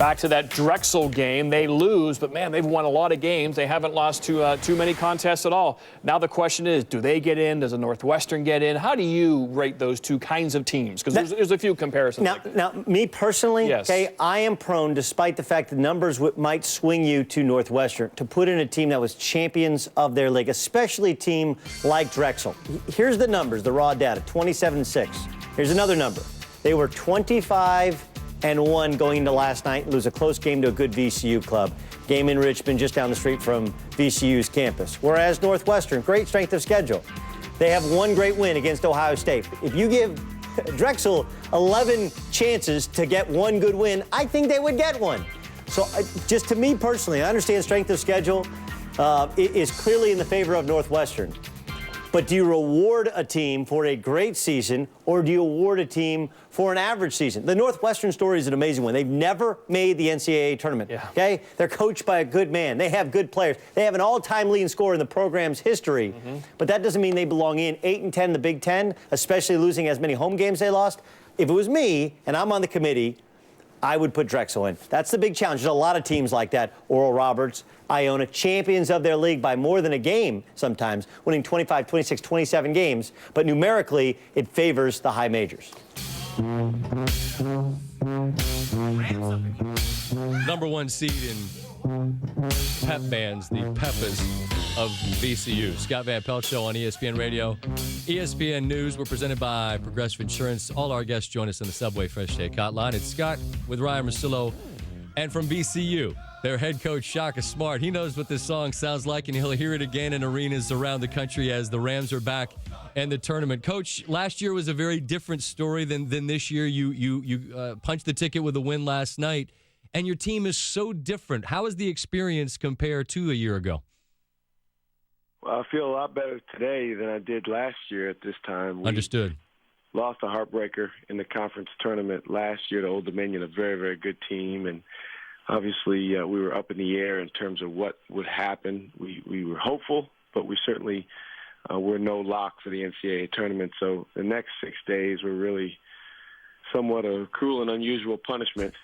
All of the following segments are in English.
Back to that Drexel game. They lose, but, man, they've won a lot of games. They haven't lost to too many contests at all. Now the question is, do they get in? Does a Northwestern get in? How do you rate those two kinds of teams? Because there's a few comparisons. Now, me personally, yes. okay, I am prone, despite the fact the numbers might swing you to Northwestern, to put in a team that was champions of their league, especially a team like Drexel. Here's the numbers, the raw data, 27-6. Here's another number. They were 25-1 going into last night, lose a close game to a good VCU club. Game in Richmond, just down the street from VCU's campus. Whereas Northwestern, great strength of schedule. They have one great win against Ohio State. If you give Drexel 11 chances to get one good win, I think they would get one. So just to me personally, I understand strength of schedule is clearly in the favor of Northwestern. But do you reward a team for a great season, or do you award a team for an average season? The Northwestern story is an amazing one. They've never made the NCAA tournament, yeah. Okay? They're coached by a good man. They have good players. They have an all-time leading scorer in the program's history. But that doesn't mean they belong in 8-10 in the Big Ten, especially losing as many home games they lost. If it was me, and I'm on the committee, I would put Drexel in. That's the big challenge. There's a lot of teams like that. Oral Roberts, Iona, champions of their league by more than a game sometimes, winning 25, 26, 27 games. But numerically, it favors the high majors. Number one seed in pep bands, the Peppas of VCU. Scott Van Pelt Show on ESPN Radio. ESPN News, we're presented by Progressive Insurance. All our guests join us on the Subway Fresh Take Hotline. It's Scott with Ryan Russillo. And from VCU, their head coach, Shaka Smart. He knows what this song sounds like, and he'll hear it again in arenas around the country as the Rams are back in the tournament. Coach, last year was a very different story than this year. You punched the ticket with a win last night, and your team is so different. How is the experience compared to a year ago? Well, I feel a lot better today than I did last year at this time. Understood. Lost a heartbreaker in the conference tournament last year to Old Dominion, a very, very good team. And obviously we were up in the air in terms of what would happen. We were hopeful, but we certainly were no lock for the NCAA tournament. So the next 6 days were really somewhat a cruel and unusual punishment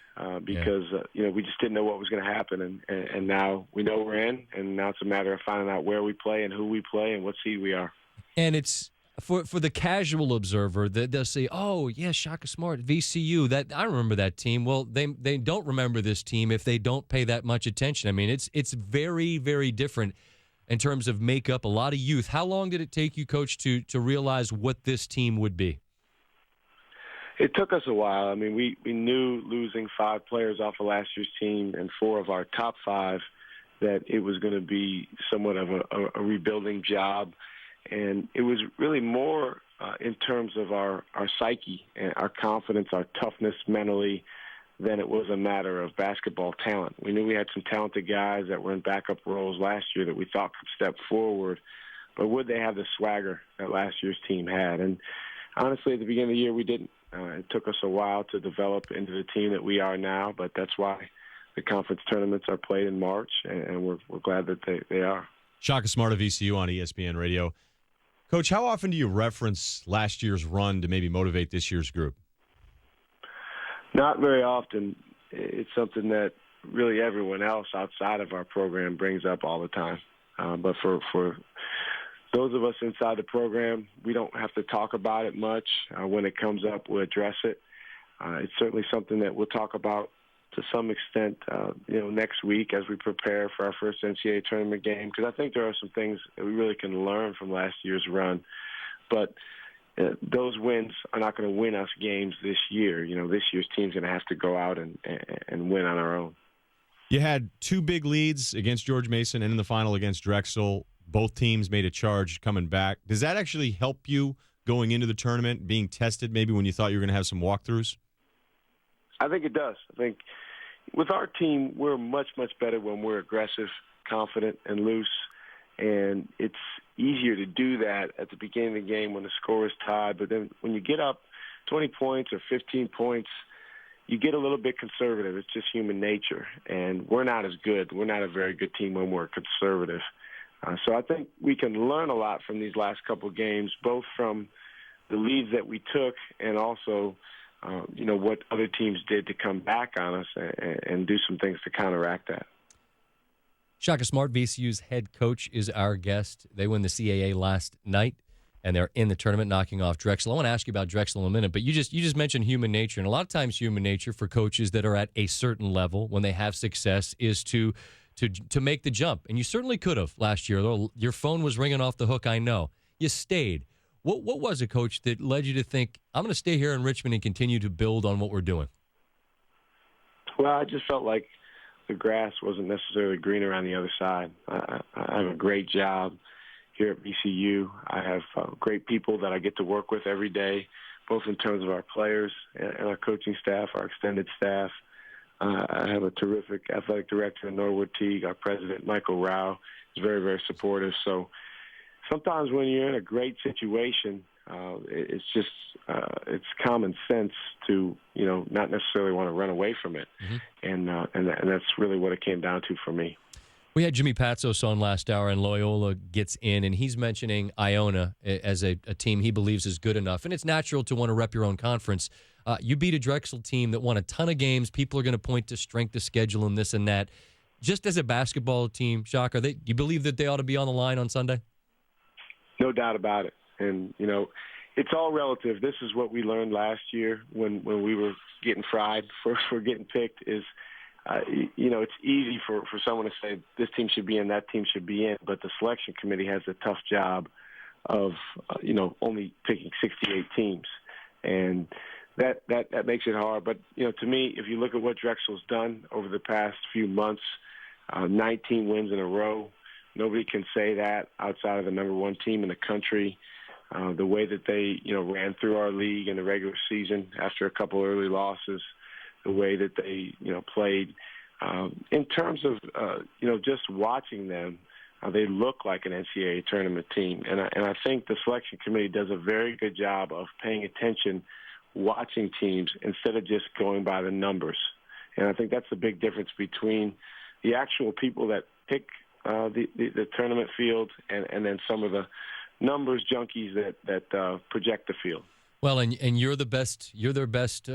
because we just didn't know what was going to happen. And now we know we're in, and now it's a matter of finding out where we play and who we play and what seed we are. And it's for the casual observer that they'll say, "Oh, yeah, Shaka Smart, VCU. That I remember that team." Well, they don't remember this team if they don't pay that much attention. I mean, it's very, very different in terms of makeup. A lot of youth. How long did it take you, Coach, to realize what this team would be? It took us a while. I mean, we knew losing 5 players off of last year's team and 4 of our top 5 that it was going to be somewhat of a rebuilding job. And it was really more in terms of our psyche and our confidence, our toughness mentally, than it was a matter of basketball talent. We knew we had some talented guys that were in backup roles last year that we thought could step forward, but would they have the swagger that last year's team had? And honestly, at the beginning of the year, we didn't. It took us a while to develop into the team that we are now, but that's why the conference tournaments are played in March, and we're glad that they are. Shaka Smart of VCU on ESPN Radio. Coach, how often do you reference last year's run to maybe motivate this year's group? Not very often. It's something that really everyone else outside of our program brings up all the time. But for those of us inside the program, we don't have to talk about it much. When it comes up, we'll address it. It's certainly something that we'll talk about to some extent, next week as we prepare for our first NCAA tournament game, because I think there are some things that we really can learn from last year's run. But those wins are not going to win us games this year. This year's team's going to have to go out and win on our own. You had 2 big leads against George Mason and in the final against Drexel. Both teams made a charge coming back. Does that actually help you going into the tournament, being tested maybe when you thought you were going to have some walkthroughs? I think it does. I think with our team, we're much, much better when we're aggressive, confident, and loose. And it's easier to do that at the beginning of the game when the score is tied. But then when you get up 20 points or 15 points, you get a little bit conservative. It's just human nature. And we're not as good. We're not a very good team when we're conservative. So I think we can learn a lot from these last couple of games, both from the leads that we took and also what other teams did to come back on us and do some things to counteract that. Shaka Smart, VCU's head coach, is our guest. They won the CAA last night, and they're in the tournament knocking off Drexel. I want to ask you about Drexel in a minute, but you just mentioned human nature, and a lot of times human nature for coaches that are at a certain level when they have success is to make the jump, and you certainly could have last year. Your phone was ringing off the hook, I know. You stayed. What was it, Coach, that led you to think, I'm going to stay here in Richmond and continue to build on what we're doing? Well, I just felt like the grass wasn't necessarily greener on the other side. I have a great job here at VCU. I have great people that I get to work with every day, both in terms of our players and our coaching staff, our extended staff. I have a terrific athletic director in Norwood Teague. Our president, Michael Rao, is very, very supportive. So sometimes when you're in a great situation, it's just it's common sense to not necessarily want to run away from it, and that's really what it came down to for me. We had Jimmy Patsos on last hour, and Loyola gets in, and he's mentioning Iona as a team he believes is good enough, and it's natural to want to rep your own conference. You beat a Drexel team that won a ton of games. People are going to point to strength of schedule and this and that. Just as a basketball team, Shaka, you believe that they ought to be on the line on Sunday? No doubt about it. And, it's all relative. This is what we learned last year when we were getting fried for getting picked is, it's easy for someone to say this team should be in, that team should be in, but the selection committee has a tough job of, only picking 68 teams. And that makes it hard. But, to me, if you look at what Drexel's done over the past few months, 19 wins in a row, nobody can say that outside of the number one team in the country. The way that they, ran through our league in the regular season after a couple early losses, the way that they, played. In terms of, just watching them, they look like an NCAA tournament team. And I think the selection committee does a very good job of paying attention, watching teams instead of just going by the numbers. And I think that's the big difference between the actual people that pick the tournament field and then some of the numbers junkies that project the field. Well, and you're their best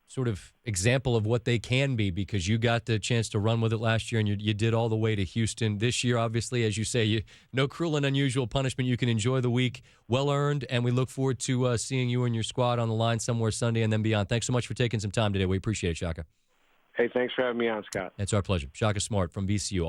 sort of example of what they can be because you got the chance to run with it last year and you did all the way to Houston. This year, obviously, as you say, no cruel and unusual punishment. You can enjoy the week, well earned, and we look forward to seeing you and your squad on the line somewhere Sunday and then beyond. Thanks so much for taking some time today. We appreciate it, Shaka. Hey, thanks for having me on, Scott. It's our pleasure. Shaka Smart from VCU.